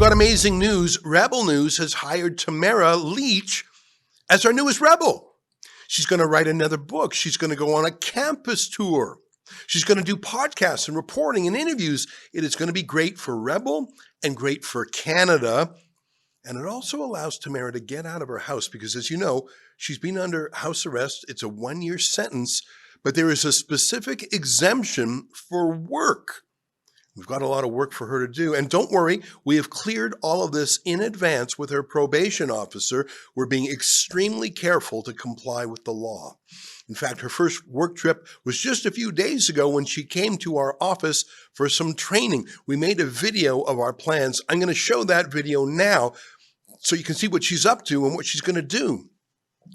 got amazing news. Rebel News has hired Tamara Lich as our newest rebel. She's going to write another book. She's going to go on a campus tour. She's going to do podcasts and reporting and interviews. It is going to be great for Rebel and great for Canada. And it also allows Tamara to get out of her house because, as you know, she's been under house arrest. It's a 1-year sentence, but there is a specific exemption for work. We've got a lot of work for her to do. And don't worry, we have cleared all of this in advance with her probation officer. We're being extremely careful to comply with the law. In fact, her first work trip was just a few days ago when she came to our office for some training. We made a video of our plans. I'm going to show that video now so you can see what she's up to and what she's going to do.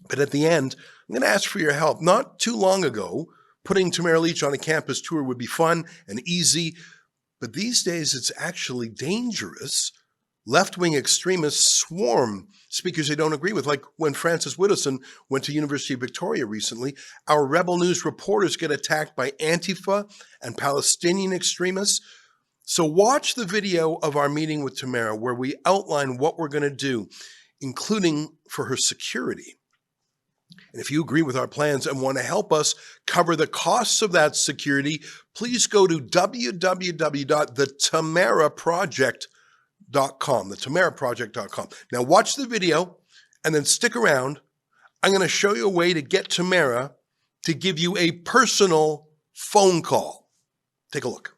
But at the end, I'm going to ask for your help. Not too long ago, putting Tamara Lich on a campus tour would be fun and easy. But these days, it's actually dangerous. Left-wing extremists swarm speakers they don't agree with, like when Francis Widdowson went to University of Victoria recently. Our Rebel News reporters get attacked by Antifa and Palestinian extremists. So watch the video of our meeting with Tamara, where we outline what we're going to do, including for her security. And if you agree with our plans and want to help us cover the costs of that security, please go to www.thetamaraproject.com, thetamaraproject.com. Now watch the video and then stick around. I'm going to show you a way to get Tamara to give you a personal phone call. Take a look.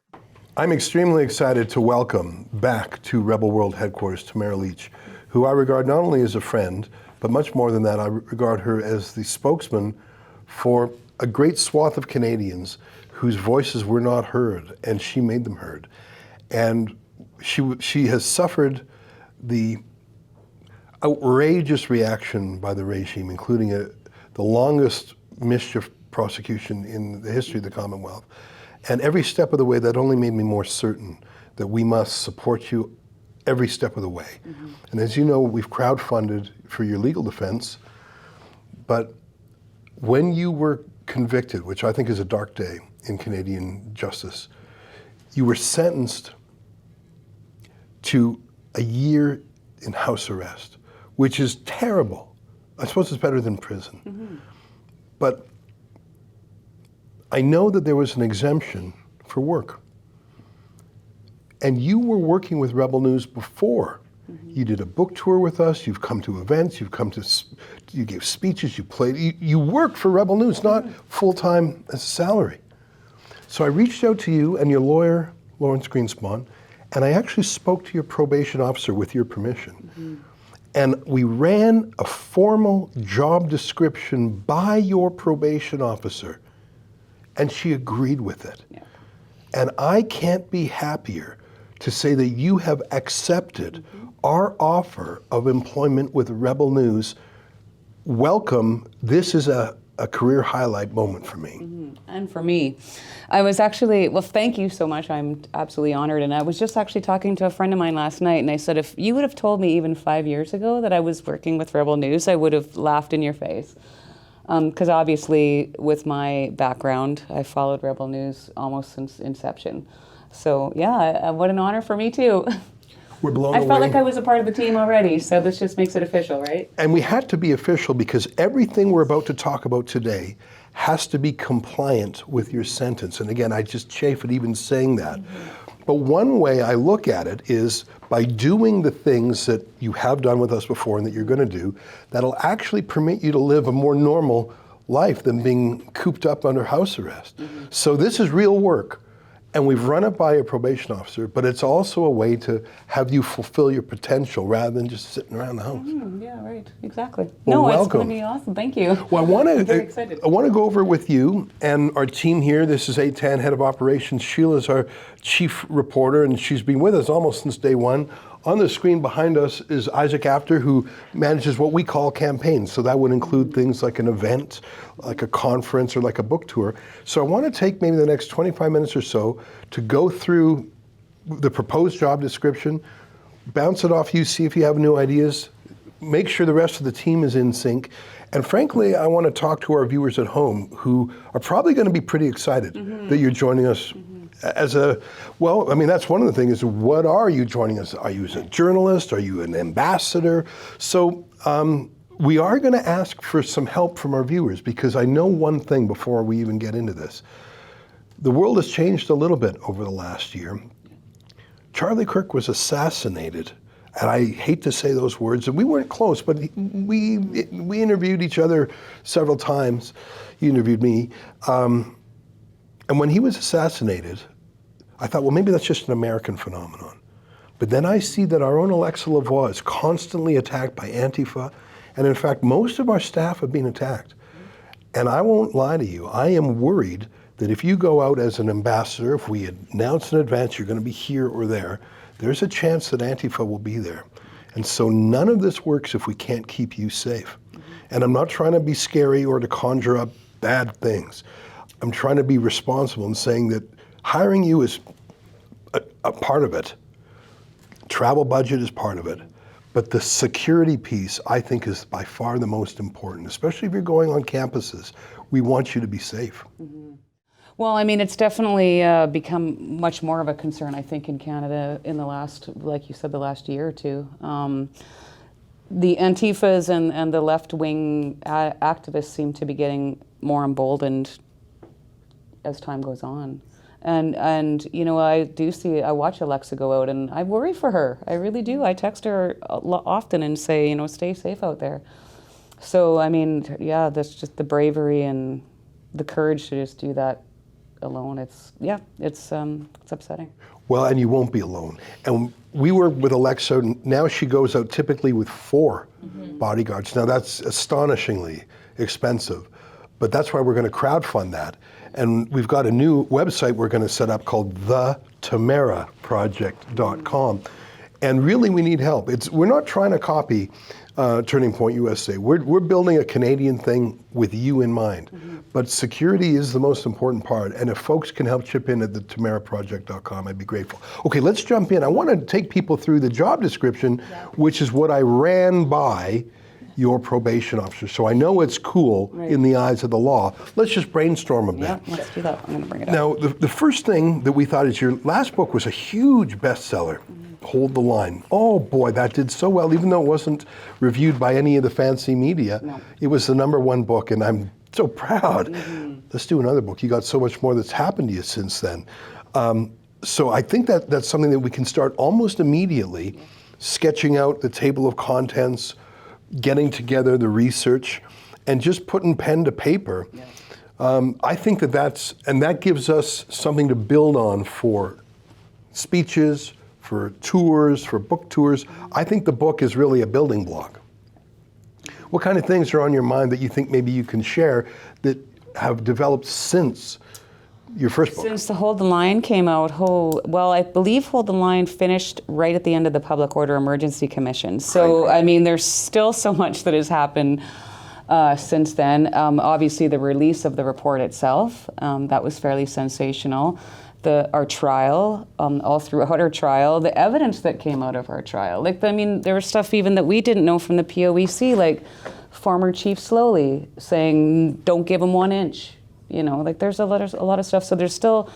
I'm extremely excited to welcome back to Rebel World Headquarters Tamara Lich, who I regard not only as a friend, but much more than that, I regard her as the spokesman for a great swath of Canadians whose voices were not heard, and she made them heard. And she has suffered the outrageous reaction by the regime, including the longest mischief prosecution in the history of the Commonwealth. And every step of the way, that only made me more certain that we must support you every step of the way. Mm-hmm. And as you know, we've crowdfunded for your legal defense, but when you were convicted, which I think is a dark day in Canadian justice, you were sentenced to a year in house arrest, which is terrible. I suppose it's better than prison. Mm-hmm. But I know that there was an exemption for work. And you were working with Rebel News before. Mm-hmm. You did a book tour with us, you've come to events, you gave speeches, you played, you worked for Rebel News, not full-time as a salary. So I reached out to you and your lawyer, Lawrence Greenspan, and I actually spoke to your probation officer with your permission. Mm-hmm. And we ran a formal job description by your probation officer, and she agreed with it. Yeah. And I can't be happier to say that you have accepted our offer of employment with Rebel News. Welcome. This is a career highlight moment for me. Mm-hmm. And for me. I was actually, well, thank you so much. I'm absolutely honored. And I was just actually talking to a friend of mine last night, and I said, if you would have told me even 5 years ago that I was working with Rebel News, I would have laughed in your face. Because obviously, with my background, I followed Rebel News almost since inception. So yeah, what an honor for me too. We're blown away. I felt like I was a part of the team already, so this just makes it official, right? And we had to be official because everything we're about to talk about today has to be compliant with your sentence. And again, I just chafe at even saying that. Mm-hmm. But one way I look at it is by doing the things that you have done with us before and that you're going to do, that'll actually permit you to live a more normal life than being cooped up under house arrest. Mm-hmm. So this is real work. And we've run it by a probation officer, but it's also a way to have you fulfill your potential rather than just sitting around the house. Yeah, right, exactly. Well, no, welcome. It's going to be awesome. Thank you. Well, I'm very excited. I want to go over with you and our team here. This is Eitan, Head of Operations. Sheila's our Chief Reporter, and she's been with us almost since day one. On the screen behind us is Isaac After, who manages what we call campaigns. So that would include things like an event, like a conference, or like a book tour. So I want to take maybe the next 25 minutes or so to go through the proposed job description, bounce it off you, see if you have new ideas, make sure the rest of the team is in sync. And frankly, I want to talk to our viewers at home who are probably going to be pretty excited that you're joining us well, I mean, that's one of the things. What are you joining us? Are you a journalist? Are you an ambassador? So we are going to ask for some help from our viewers, because I know one thing before we even get into this. The world has changed a little bit over the last year. Charlie Kirk was assassinated, and I hate to say those words, and we weren't close, but we interviewed each other several times. You interviewed me. And when he was assassinated, I thought, well, maybe that's just an American phenomenon. But then I see that our own Alexa Lavoie is constantly attacked by Antifa, and in fact, most of our staff have been attacked. And I won't lie to you, I am worried that if you go out as an ambassador, if we announce in advance you're going to be here or there, there's a chance that Antifa will be there. And so none of this works if we can't keep you safe. And I'm not trying to be scary or to conjure up bad things. I'm trying to be responsible in saying that hiring you is a part of it. Travel budget is part of it. But the security piece, I think, is by far the most important, especially if you're going on campuses. We want you to be safe. Well, I mean, it's definitely become much more of a concern, I think, in Canada in the last, like you said, the last year or two. The Antifas and the left-wing activists seem to be getting more emboldened as time goes on. And you know, I watch Alexa go out, and I worry for her. I really do. I text her often and say, you know, stay safe out there. So, I mean, yeah, that's just the bravery and the courage to just do that alone. It's upsetting. Well, and you won't be alone. And we work with Alexa. Now she goes out typically with 4 bodyguards. Now that's astonishingly expensive, but that's why we're going to crowdfund that. And we've got a new website we're going to set up called Tamaraproject.com. And really we need help. We're not trying to copy Turning Point USA. We're building a Canadian thing with you in mind. But security is the most important part. And if folks can help chip in at the tamaraproject.com, I'd be grateful. Okay, let's jump in. I want to take people through the job description, which is what I ran by your probation officer. So I know it's cool in the eyes of the law. Let's just brainstorm a bit. Yeah, let's do that. I'm going to bring it up. Now, the first thing that we thought is your last book was a huge bestseller. Hold the Line. Oh boy, that did so well, even though it wasn't reviewed by any of the fancy media. No. It was the #1 book, and I'm so proud. Let's do another book. You got so much more that's happened to you since then. So I think that's something that we can start almost immediately, sketching out the table of contents, getting together the research, and just putting pen to paper. I think that gives us something to build on for speeches, for tours, for book tours. I think the book is really a building block. What kind of things are on your mind that you think maybe you can share that have developed since your first book? Since the Hold the Line came out, I believe Hold the Line finished right at the end of the Public Order Emergency Commission. So, I mean, there's still so much that has happened since then. Obviously, the release of the report itself, that was fairly sensational. Our trial, all throughout our trial, the evidence that came out of our trial. There was stuff even that we didn't know from the POEC, like former Chief Slowly saying, don't give him 1 inch. You know, there's a lot of stuff. So there's still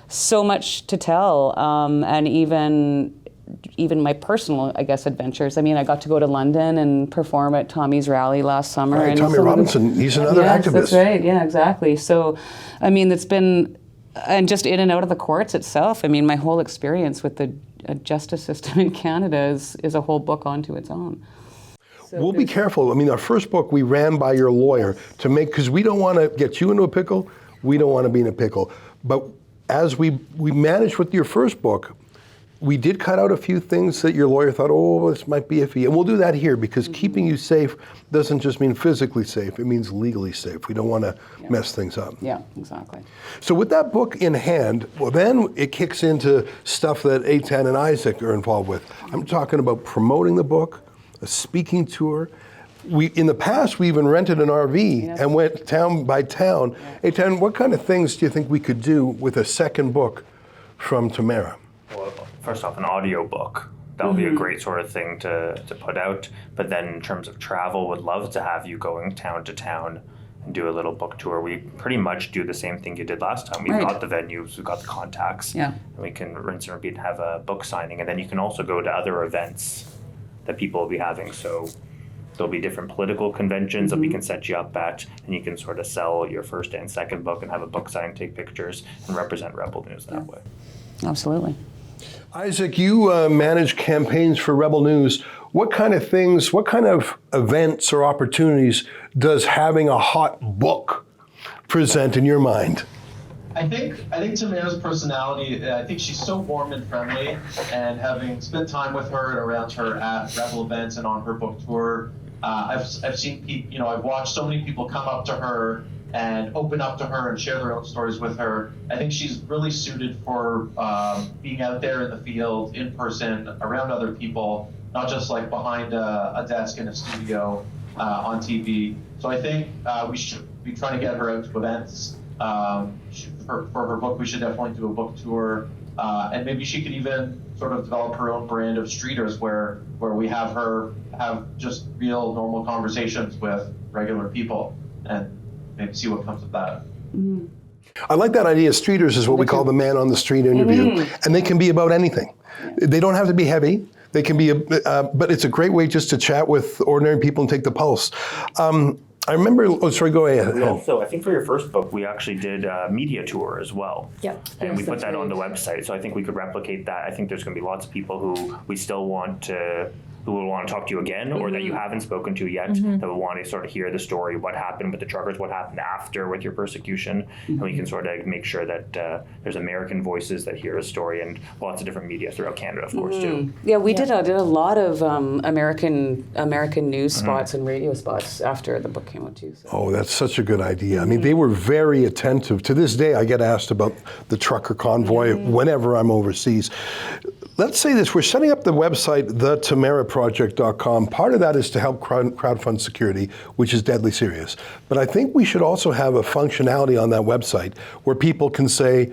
so much to tell. And even my personal, I guess, adventures. I mean, I got to go to London and perform at Tommy's rally last summer. Right, and Tommy Robinson, he's another activist. That's right, yeah, exactly. So, I mean, it's been, and just in and out of the courts itself. I mean, my whole experience with the justice system in Canada is a whole book onto its own. So we'll be careful. I mean, our first book we ran by your lawyer because we don't want to get you into a pickle. We don't want to be in a pickle. But as we managed with your first book, we did cut out a few things that your lawyer thought, oh, this might be iffy. And we'll do that here because keeping you safe doesn't just mean physically safe, it means legally safe. We don't want to mess things up. Yeah, exactly. So with that book in hand, well, then it kicks into stuff that Eitan and Isaac are involved with. I'm talking about promoting the book, a speaking tour. In the past, we even rented an RV and went town by town. Eitan, what kind of things do you think we could do with a second book from Tamara? Well, first off, an audio book. That would be a great sort of thing to put out. But then in terms of travel, would love to have you going town to town and do a little book tour. We pretty much do the same thing you did last time. We've got the venues, we've got the contacts, and we can rinse and repeat and have a book signing. And then you can also go to other events that people will be having. So there'll be different political conventions that we can set you up at, and you can sort of sell your first and second book and have a book signing, take pictures, and represent Rebel News that way. Absolutely. Isaac, you manage campaigns for Rebel News. What kind of things, what kind of events or opportunities does having a hot book present in your mind? I think Tamara's personality, I think she's so warm and friendly, and having spent time with her and around her at Rebel events and on her book tour, I've seen people, I've watched so many people come up to her and open up to her and share their own stories with her. I think she's really suited for being out there in the field, in person, around other people, not just like behind a desk in a studio on TV. So I think we should be trying to get her out to events. For her book, we should definitely do a book tour, and maybe she could even sort of develop her own brand of streeters where we have her have just real normal conversations with regular people, and maybe see what comes of that. Mm-hmm. I like that idea. Streeters is what we call the man on the street interview, and they can be about anything. They don't have to be heavy. They can be, but it's a great way just to chat with ordinary people and take the pulse. I remember, go ahead. We also, I think for your first book, we actually did a media tour as well. Yeah. And we put that on the website. So I think we could replicate that. I think there's going to be lots of people who we still want to, who will want to talk to you again, or that you haven't spoken to yet, that will want to sort of hear the story, what happened with the truckers, what happened after with your persecution. And we can sort of make sure that there's American voices that hear a story, and lots of different media throughout Canada, of course, too. Yeah, we did a lot of American news spots and radio spots after the book came out too. So. Oh, that's such a good idea. I mean, they were very attentive. To this day, I get asked about the trucker convoy whenever I'm overseas. Let's say this, we're setting up the website, TamaraProject.com. Part of that is to help crowdfund security, which is deadly serious. But I think we should also have a functionality on that website where people can say,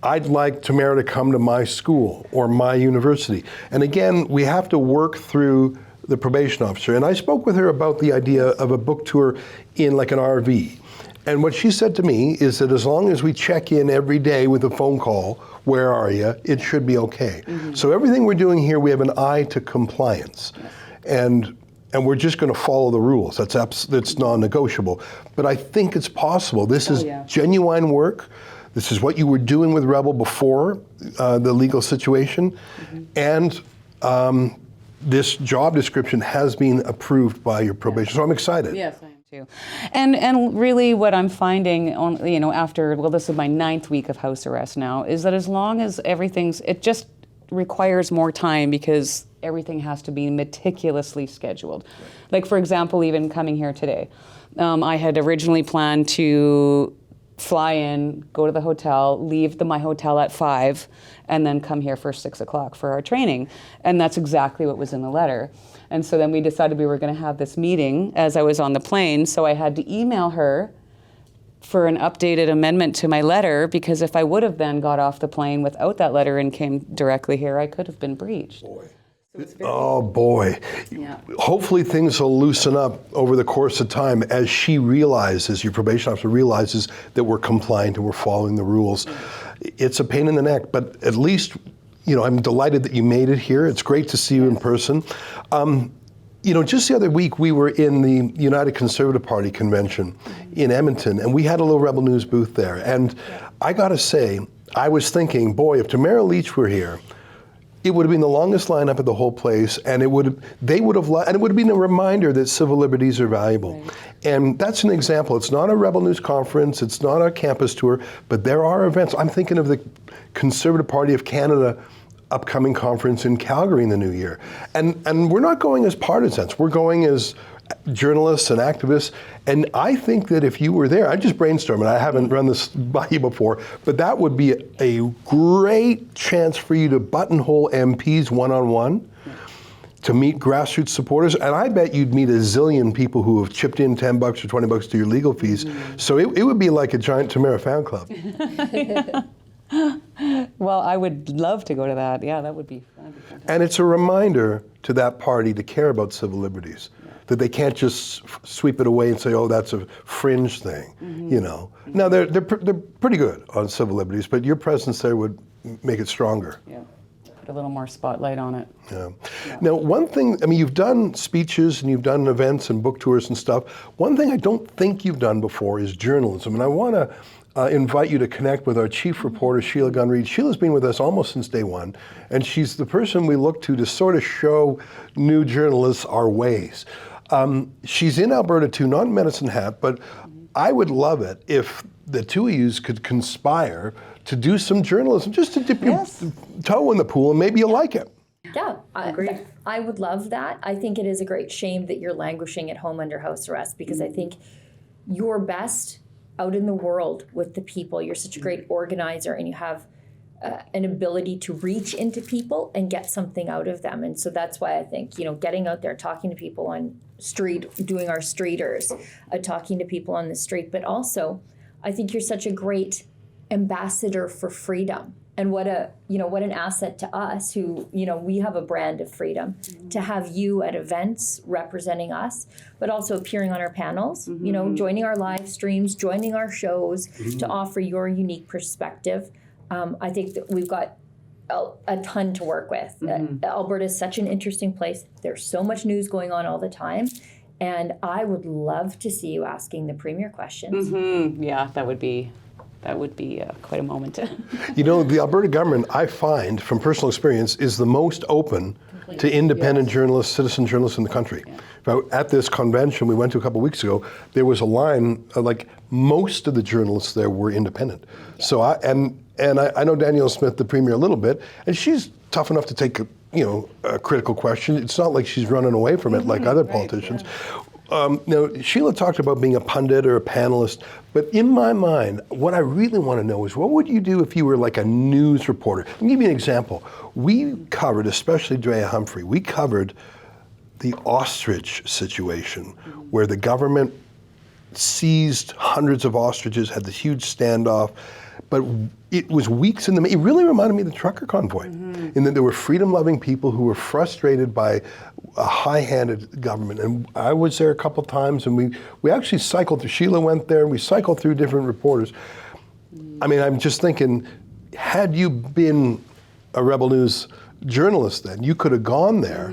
I'd like Tamara to come to my school or my university. And again, we have to work through the probation officer. And I spoke with her about the idea of a book tour in like an RV. And what she said to me is that as long as we check in every day with a phone call, where are you, it should be okay. So everything we're doing here, we have an eye to compliance. And we're just going to follow the rules. That's non-negotiable. But I think it's possible. This is genuine work. This is what you were doing with Rebel before the legal situation. And this job description has been approved by your probation. So I'm excited. Yes, I am too. And really what I'm finding, after, this is my 9th week of house arrest now, is that as long as it just requires more time because everything has to be meticulously scheduled. Like, for example, even coming here today, I had originally planned to fly in, go to the hotel, leave my hotel at 5, and then come here for 6 o'clock for our training. And that's exactly what was in the letter. And so then we decided we were going to have this meeting as I was on the plane. So I had to email her for an updated amendment to my letter, because if I would have then got off the plane without that letter and came directly here, I could have been breached. Oh boy. Yeah. Hopefully things will loosen up over the course of time as she realizes, your probation officer realizes that we're compliant and we're following the rules. It's a pain in the neck, but at least, I'm delighted that you made it here. It's great to see you in person. Just the other week we were in the United Conservative Party convention in Edmonton, and we had a little Rebel News booth there. And I gotta say, I was thinking, boy, if Tamara Lich were here, it would have been the longest lineup of the whole place, and it would have been a reminder that civil liberties are valuable. Right. And that's an example. It's not a Rebel News conference, it's not a campus tour, but there are events. I'm thinking of the Conservative Party of Canada upcoming conference in Calgary in the new year. And we're not going as partisans, we're going as journalists and activists. And I think that if you were there, I just brainstormed, and I haven't run this by you before, but that would be a great chance for you to buttonhole MPs one-on-one, to meet grassroots supporters. And I bet you'd meet a zillion people who have chipped in $10 or $20 to your legal fees. So it would be like a giant Tamara fan club. Well, I would love to go to that. Yeah, that'd be fantastic. And it's a reminder to that party to care about civil liberties, that they can't just sweep it away and say, oh, that's a fringe thing, you know. Now, they're pretty good on civil liberties, but your presence there would make it stronger. Yeah. Put a little more spotlight on it. Yeah. Now, one thing, I mean, you've done speeches and you've done events and book tours and stuff. One thing I don't think you've done before is journalism, and I want to invite you to connect with our chief reporter, Sheila Gunn-Reid. Sheila's been with us almost since day one, and she's the person we look to sort of show new journalists our ways. She's in Alberta too, not in Medicine Hat, but I would love it if the two of you could conspire to do some journalism, just to dip your toe in the pool, and maybe you'll like it. Yeah, I would love that. I think it is a great shame that you're languishing at home under house arrest, because I think you're best out in the world with the people. You're such a great organizer, and you have an ability to reach into people and get something out of them. And so that's why I think, you know, getting out there, talking to people on street, doing our streeters, talking to people on the street, but also I think you're such a great ambassador for freedom. And what an asset to us who, you know, we have a brand of freedom, to have you at events representing us, but also appearing on our panels, you know, joining our live streams, joining our shows to offer your unique perspective. I think that we've got a ton to work with. Alberta is such an interesting place. There's so much news going on all the time. And I would love to see you asking the Premier questions. Yeah, that would be quite a moment. You know, the Alberta government, I find, from personal experience, is the most open to independent journalists, citizen journalists in the country. At this convention we went to a couple of weeks ago, there was a line, like most of the journalists there were independent. So I know Danielle Smith, the Premier, a little bit, and she's tough enough to take a critical question. It's not like she's running away from it like other politicians. Now, Sheila talked about being a pundit or a panelist, but in my mind, what I really want to know is, what would you do if you were like a news reporter? I'll give you an example. We covered, especially Drea Humphrey, we covered the ostrich situation, where the government seized hundreds of ostriches, had this huge standoff, but it was weeks in the making. It really reminded me of the trucker convoy, in that there were freedom-loving people who were frustrated by a high-handed government. And I was there a couple times, and we actually cycled through. Sheila went there, and we cycled through different reporters. I mean, I'm just thinking, had you been a Rebel News journalist then, you could have gone there.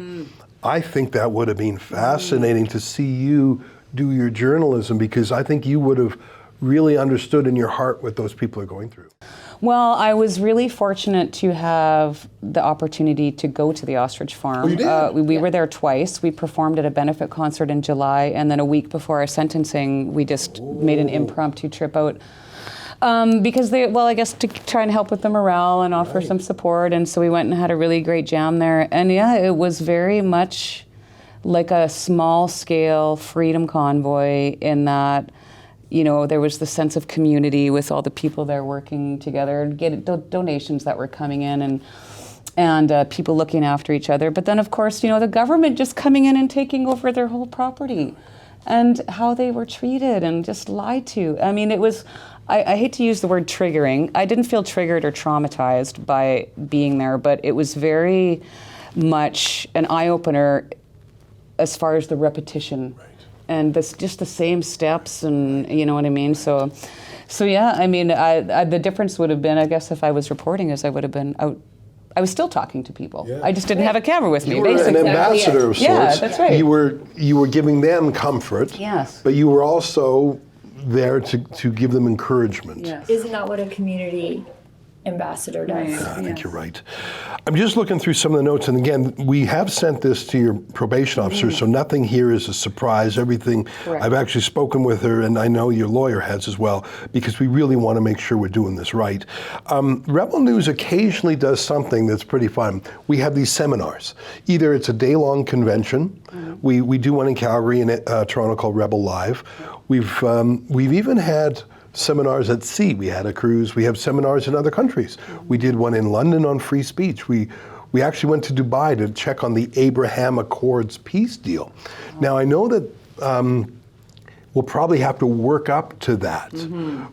I think that would have been fascinating to see you do your journalism, because I think you would have really understood in your heart what those people are going through. Well, I was really fortunate to have the opportunity to go to the ostrich farm. Oh, you did? We were there twice. We performed at a benefit concert in July, and then a week before our sentencing, we just made an impromptu trip out. Because I guess to try and help with the morale and offer some support. And so we went and had a really great jam there. And yeah, it was very much like a small scale freedom convoy, in that, you know, there was the sense of community with all the people there working together, and getting donations that were coming in, and people looking after each other. But then, of course, you know, the government just coming in and taking over their whole property, and how they were treated and just lied to. I mean, it was, I hate to use the word triggering. I didn't feel triggered or traumatized by being there, but it was very much an eye-opener as far as the repetition. And just the same steps, and you know what I mean? So yeah, I mean, the difference would have been, I guess, if I was reporting, is I would have been out. I was still talking to people. Yeah. I just didn't have a camera with me. You were basically. an ambassador of sorts. Yeah, that's right. You were giving them comfort. Yes. But you were also there to give them encouragement. Yes. Isn't that what a community ambassador does? Yeah, I think you're right. I'm just looking through some of the notes, and again, we have sent this to your probation officer, so nothing here is a surprise. Everything, correct. I've actually spoken with her, and I know your lawyer has as well, because we really want to make sure we're doing this right. Rebel News occasionally does something that's pretty fun. We have these seminars. Either it's a day-long convention. We do one in Calgary and Toronto called Rebel Live. We've even had seminars at sea. We had a cruise. We have seminars in other countries. We did one in London on free speech. We actually went to Dubai to check on the Abraham Accords peace deal. Now, I know that we'll probably have to work up to that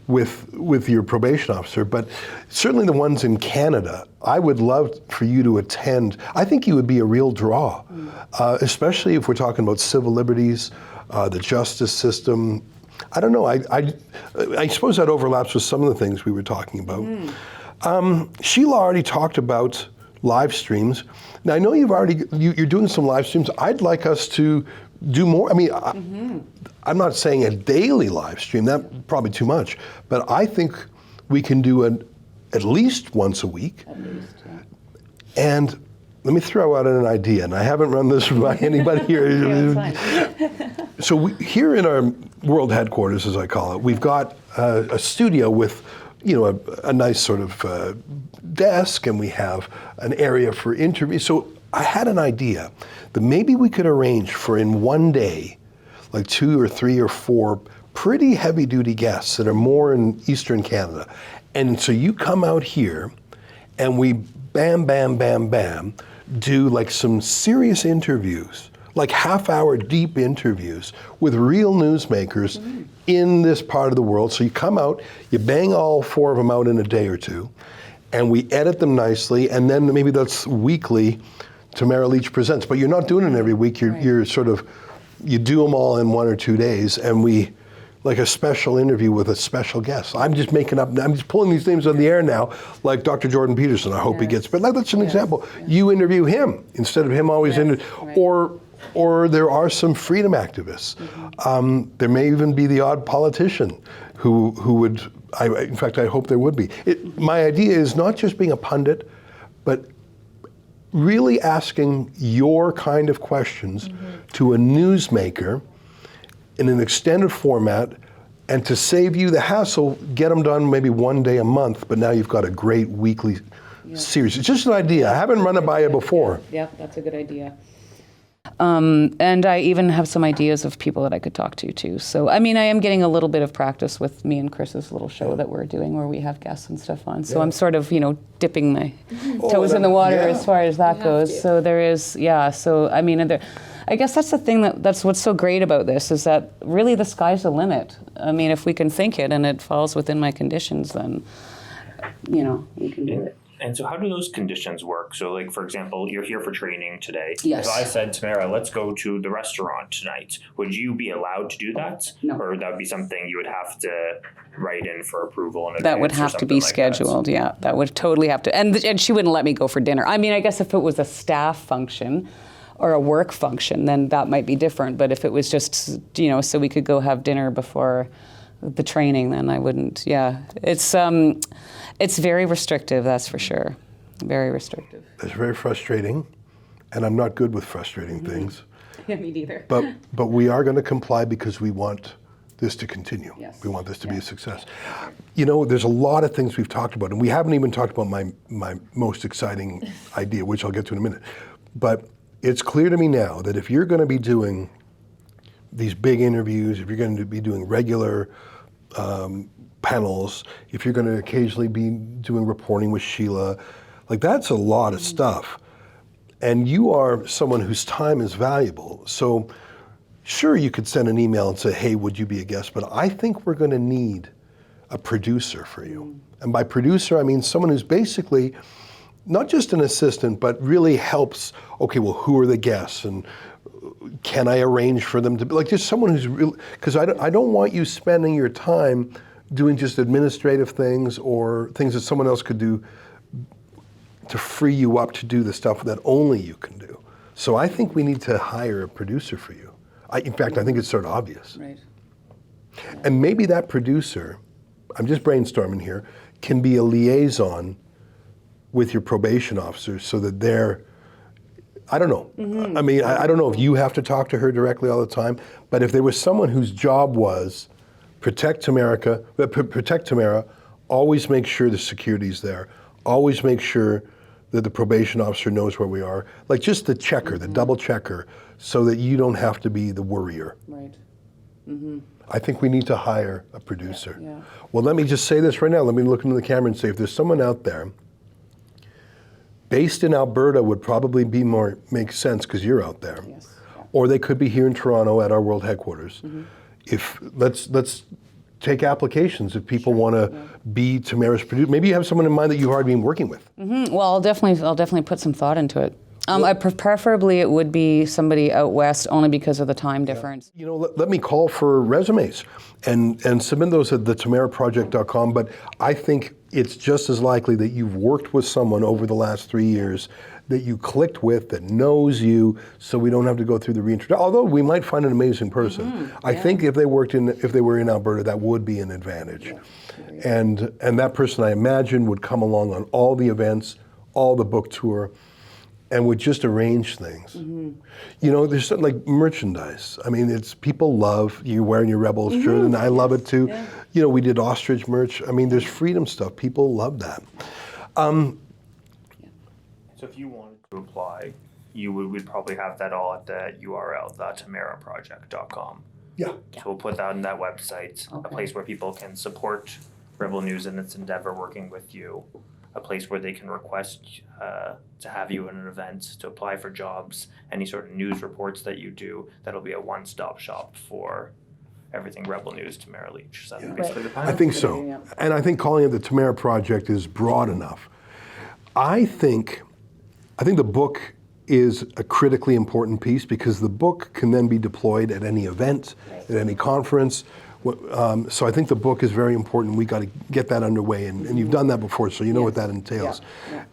with your probation officer. But certainly the ones in Canada, I would love for you to attend. I think you would be a real draw, especially if we're talking about civil liberties, the justice system. I don't know. I suppose that overlaps with some of the things we were talking about. Sheila already talked about live streams. Now I know you're doing some live streams. I'd like us to do more. I mean, I'm not saying a daily live stream. That probably too much. But I think we can do at least once a week. At least, yeah. And let me throw out an idea, and I haven't run this by anybody here. Yeah, it's fine. So here in our world headquarters, as I call it, we've got a studio with, a nice sort of desk, and we have an area for interviews. So I had an idea that maybe we could arrange for in one day, like 2 or 3 or 4 pretty heavy-duty guests that are more in Eastern Canada. And so you come out here, and we bam, bam, bam, bam, do like some serious interviews, like half-hour deep interviews with real newsmakers in this part of the world. So you come out, you bang all 4 of them out in a day or 2, and we edit them nicely, and then maybe that's weekly, Tamara Lich Presents. But you're not doing it every week, you're sort of, you do them all in 1 or 2 days, and we, like a special interview with a special guest. I'm just pulling these names on the air now, like Dr. Jordan Peterson. I hope he gets, but that's an example. You interview him instead of him always or there are some freedom activists. There may even be the odd politician who would, in fact, I hope there would be. My idea is not just being a pundit, but really asking your kind of questions to a newsmaker in an extended format, and to save you the hassle, get them done maybe 1 day a month, but now you've got a great weekly series. It's just an idea. I haven't run it by you before. Yeah, that's a good idea. And I even have some ideas of people that I could talk to too. So, I mean, I am getting a little bit of practice with me and Chris's little show that we're doing where we have guests and stuff on. So I'm sort of, dipping my toes in the water as far as that goes. So there is, so I mean, I guess that's the thing that's what's so great about this is that really the sky's the limit. I mean, if we can think it and it falls within my conditions, then, we can do it. And so how do those conditions work? So like, for example, you're here for training today. Yes. If I said, Tamara, let's go to the restaurant tonight, would you be allowed to do that? No. Or that would be something you would have to write in for approval in advance? That would have to be scheduled, yeah. That would totally have to. And she wouldn't let me go for dinner. I mean, I guess if it was a staff function or a work function, then that might be different. But if it was just, so we could go have dinner before the training, then I wouldn't, It's very restrictive, that's for sure. Very restrictive. It's very frustrating, and I'm not good with frustrating things. Yeah, me neither. But we are going to comply because we want this to continue. Yes. We want this to be a success. There's a lot of things we've talked about, and we haven't even talked about my most exciting idea, which I'll get to in a minute. But it's clear to me now that if you're going to be doing these big interviews, if you're going to be doing regular panels, if you're going to occasionally be doing reporting with Sheila, like that's a lot of stuff. And you are someone whose time is valuable. So sure, you could send an email and say, hey, would you be a guest? But I think we're going to need a producer for you. And by producer, I mean someone who's basically not just an assistant, but really helps, okay, well, who are the guests? And can I arrange for them to be, like just someone who's real, because I don't want you spending your time doing just administrative things or things that someone else could do to free you up to do the stuff that only you can do. So I think we need to hire a producer for you. In fact, I think it's sort of obvious. Right. And maybe that producer, I'm just brainstorming here, can be a liaison with your probation officers so that they're, I don't know. I mean, I don't know if you have to talk to her directly all the time, but if there was someone whose job was protect Tamara, always make sure the security's there, always make sure that the probation officer knows where we are, like just the checker, the double checker, so that you don't have to be the worrier. Right. I think we need to hire a producer. Yeah. Well, let me just say this right now. Let me look into the camera and say, if there's someone out there based in Alberta would probably make sense because you're out there. Yes. Yeah. Or they could be here in Toronto at our world headquarters. if let's take applications if people want to be Tamara's producer. Maybe you have someone in mind that you've already been working with. Well, I'll definitely put some thought into it. Preferably it would be somebody out west, only because of the time difference. You know, let me call for resumes and submit those at the tamaraproject.com, but I think it's just as likely that you've worked with someone over the last 3 years that you clicked with, that knows you, so we don't have to go through the reintroduction. Although we might find an amazing person. I think if they were in Alberta, that would be an advantage. And that person, I imagine, would come along on all the events, all the book tour, and would just arrange things. You know, there's something like merchandise. I mean, it's people love you wearing your Rebels shirt, and I love it too. Yeah. You know, we did ostrich merch. I mean, there's freedom stuff. People love that. So if you wanted to apply, we'd probably have that all at the URL, the tamaraproject.com. Yeah. So we'll put that on that website, a place where people can support Rebel News in its endeavor working with you, a place where they can request to have you in an event, to apply for jobs, any sort of news reports that you do. That'll be a one-stop shop for everything Rebel News, Tamara Lich. So that's basically the plan. I think so. And I think calling it the Tamara Project is broad enough. I think the book is a critically important piece because the book can then be deployed at any event, at any conference. So I think the book is very important. We got to get that underway, and you've done that before, so you know what that entails.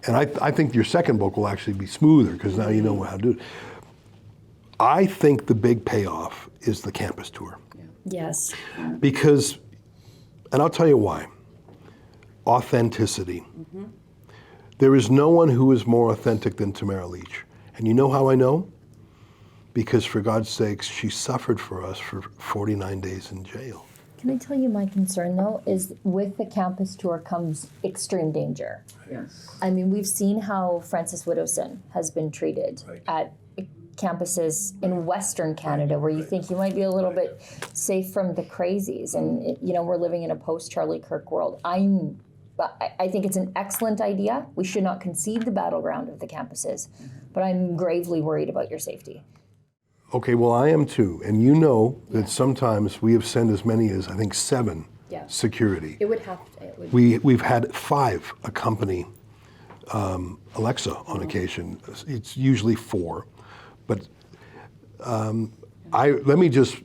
And I think your second book will actually be smoother because now you know how to do it. I think the big payoff is the campus tour. Yes. Because, and I'll tell you why, authenticity. There is no one who is more authentic than Tamara Lich. And you know how I know? Because for God's sakes, she suffered for us for 49 days in jail. Can I tell you my concern, though, is with the campus tour comes extreme danger. Yes. I mean, we've seen how Francis Widdowson has been treated at campuses in Western Canada, where you think you might be a little bit safe from the crazies. And, you know, we're living in a post-Charlie Kirk world. I think it's an excellent idea. We should not concede the battleground of the campuses, but I'm gravely worried about your safety. Okay, well, I am too. And you know that sometimes we have sent as many as, I think, 7 security. It would have to. We've had 5 accompany Alexa on occasion. It's usually 4. But let me just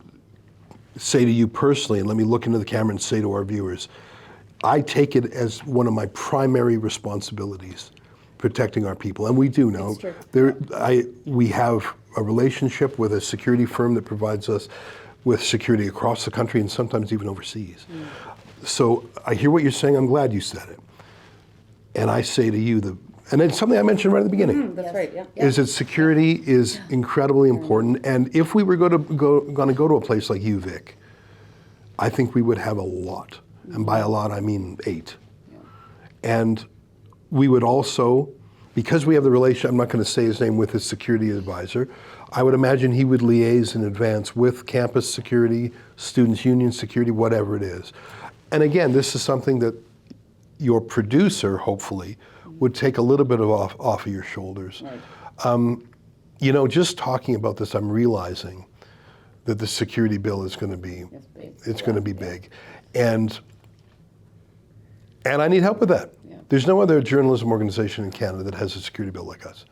say to you personally, and let me look into the camera and say to our viewers, I take it as one of my primary responsibilities, protecting our people. And we do know. We have a relationship with a security firm that provides us with security across the country and sometimes even overseas. So I hear what you're saying. I'm glad you said it. And I say to you, and it's something I mentioned right at the beginning. That's right, Is that security is incredibly important. And if we were going to go to a place like UVic, I think we would have a lot. And by a lot, I mean 8. And we would also, because we have the relationship, I'm not going to say his name, with his security advisor, I would imagine he would liaise in advance with campus security, students' union security, whatever it is. And again, this is something that your producer, hopefully, would take a little bit off of your shoulders. You know, just talking about this, I'm realizing that the security bill is going to be, it's going to be big. And I need help with that. There's no other journalism organization in Canada that has a security bill like us.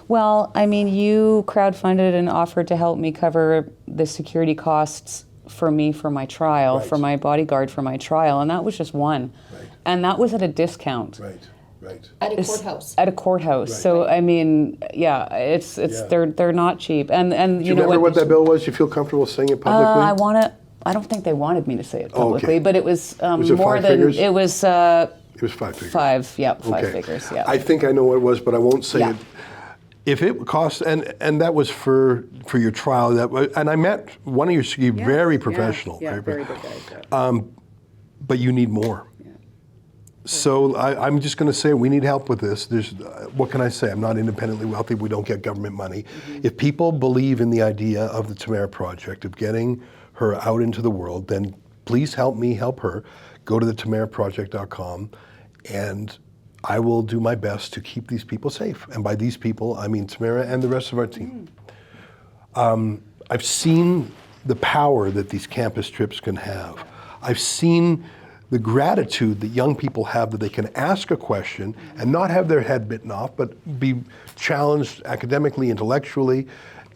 Well, I mean, you crowdfunded and offered to help me cover the security costs for me for my trial, for my bodyguard for my trial, and that was just one. And that was at a discount. At a courthouse. At a courthouse. So I mean, they're not cheap. And Do you remember what that bill was? You feel comfortable saying it publicly? I don't think they wanted me to say it publicly, but it was, was it more 5 than figures? It was. It was 5 figures. 5 figures. Yeah. I think I know what it was, but I won't say it. If it costs, and that was for your trial, and I met one of your very professional, very good guys. but you need more. So I'm just going to say we need help with this. What can I say? I'm not independently wealthy. We don't get government money. If people believe in the idea of the Tamara Project, of getting her out into the world, then please help me help her. Go to the tamaraproject.com, and I will do my best to keep these people safe. And by these people, I mean Tamara and the rest of our team. I've seen the power that these campus trips can have. I've seen the gratitude that young people have that they can ask a question and not have their head bitten off, but be challenged academically, intellectually.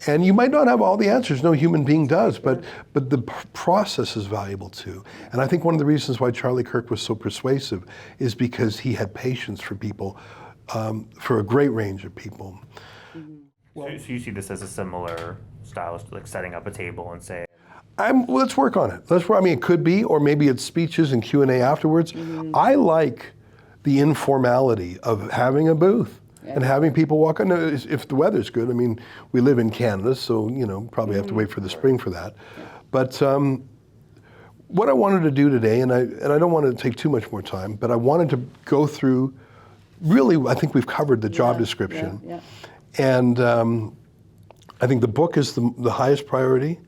And you might not have all the answers, no human being does, but the process is valuable too. And I think one of the reasons why Charlie Kirk was so persuasive is because he had patience for people, for a great range of people. So you see this as a similar style, like setting up a table and saying, let's work on it. It could be, or maybe it's speeches and Q&A afterwards. I like the informality of having a booth and having people walk in. If the weather's good, we live in Canada, so probably have to wait for the spring for that. But what I wanted to do today, and I don't want to take too much more time, but I wanted to go through. Really, I think we've covered the job description, and I think the book is the highest priority.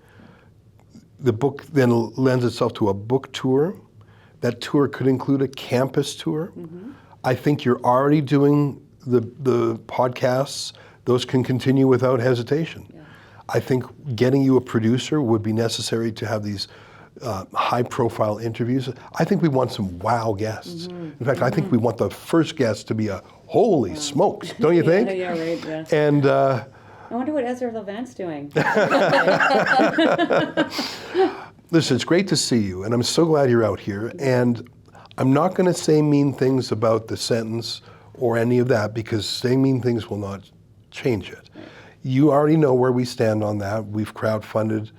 The book then lends itself to a book tour. That tour could include a campus tour. I think you're already doing the podcasts. Those can continue without hesitation. I think getting you a producer would be necessary to have these high-profile interviews. I think we want some wow guests. In fact, I think we want the first guest to be a holy smokes, don't you think? Yeah, right, yeah. And I wonder what Ezra Levant's doing. Listen, it's great to see you, and I'm so glad you're out here. And I'm not going to say mean things about the sentence or any of that, because saying mean things will not change it. Right. You already know where we stand on that. We've crowdfunded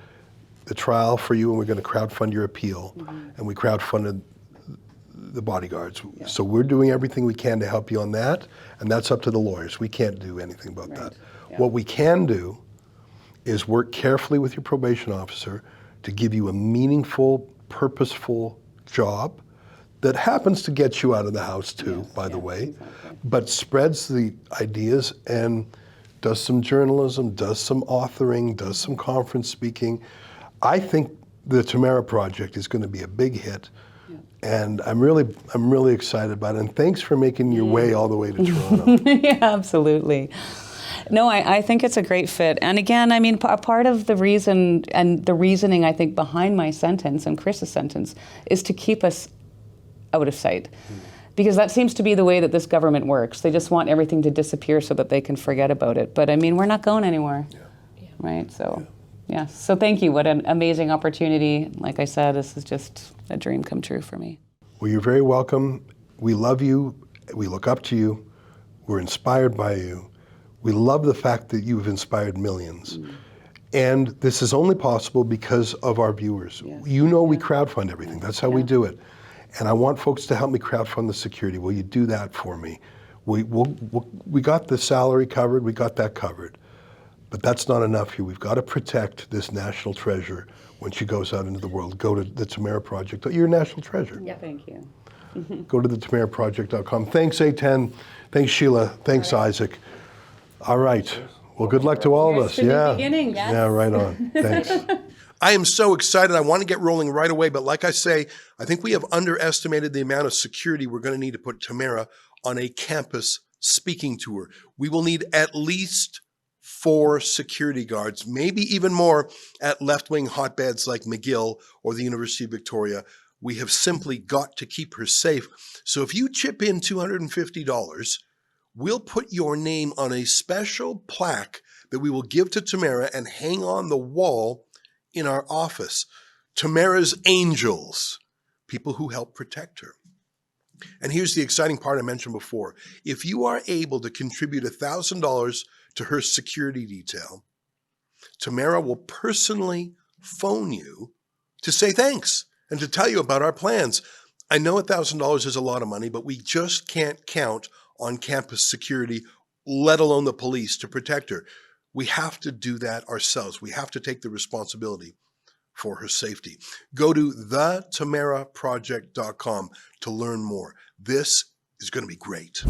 the trial for you, and we're going to crowdfund your appeal, and we crowdfunded the bodyguards. Yeah. So we're doing everything we can to help you on that, and that's up to the lawyers. We can't do anything about that. Yeah. What we can do is work carefully with your probation officer to give you a meaningful, purposeful job that happens to get you out of the house too, by the way, exactly. But spreads the ideas and does some journalism, does some authoring, does some conference speaking. I think the Tamara Project is going to be a big hit. And I'm really excited about it. And thanks for making your way all the way to Toronto. Yeah, absolutely. No, I think it's a great fit. And again, a part of the reason and the reasoning, I think, behind my sentence and Chris's sentence is to keep us out of sight. Because that seems to be the way that this government works. They just want everything to disappear so that they can forget about it. But we're not going anywhere, right? So, yeah. So thank you. What an amazing opportunity. Like I said, this is just a dream come true for me. Well, you're very welcome. We love you. We look up to you. We're inspired by you. We love the fact that you've inspired millions. And this is only possible because of our viewers. Yes. We crowdfund everything. That's how we do it. And I want folks to help me crowdfund the security. Will you do that for me? We got the salary covered. We got that covered. But that's not enough here. We've got to protect this national treasure when she goes out into the world. Go to the Tamara Project. You're a national treasure. Yeah, thank you. Go to the TamaraProject.com. Thanks, A10. Thanks, Sheila. Thanks, Isaac. All right. Well, good luck to all of us. Yeah. Yeah, right on. Thanks. I am so excited. I want to get rolling right away. But like I say, I think we have underestimated the amount of security we're going to need to put Tamara on a campus speaking tour. We will need at least 4 security guards, maybe even more at left-wing hotbeds like McGill or the University of Victoria. We have simply got to keep her safe. So if you chip in $250, we'll put your name on a special plaque that we will give to Tamara and hang on the wall in our office. Tamara's Angels, people who help protect her. And here's the exciting part I mentioned before. If you are able to contribute $1,000 to her security detail, Tamara will personally phone you to say thanks and to tell you about our plans. I know $1,000 is a lot of money, but we just can't count on campus security, let alone the police, to protect her. We have to do that ourselves. We have to take the responsibility for her safety. Go to thetamaraproject.com to learn more. This is going to be great.